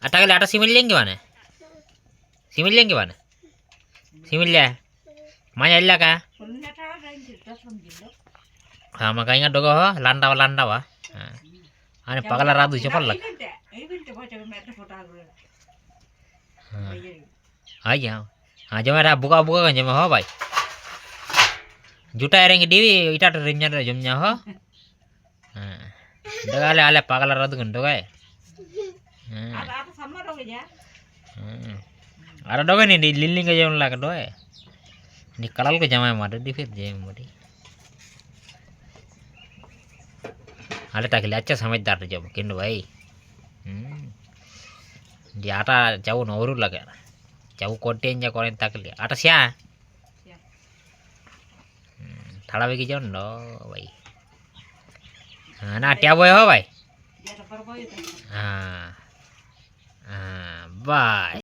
अटाकले आटा सिमिल लेंगे वाने सिमिल लेंगे वाने सिमिल ले माया इल्ला का हाँ मग काही डोगा हो लांडावा आणि पगला रादू चपल लग हाँ जी हाँ जमे रहा बुका बुका जमे हो भाई जुटा रहेंगे डीवी इटा रेंजर जमना हो डगाले आले पगला रादू गन डोगा अरे डोगा नहीं लिलिंग के जम लगा डोए नी कलाल को जमाए मारे दी फिर जेम मोटी आले टाकले अच्छा समझदार जब किंड भाई दी आटा जाऊ नवरू लगा जाऊ कोटेन जा कोरेन टाकले आटा स्या थाला वेगी जाऊ नो भाई हाँ ना क्या बोए हो भाई हाँ हाँ बाय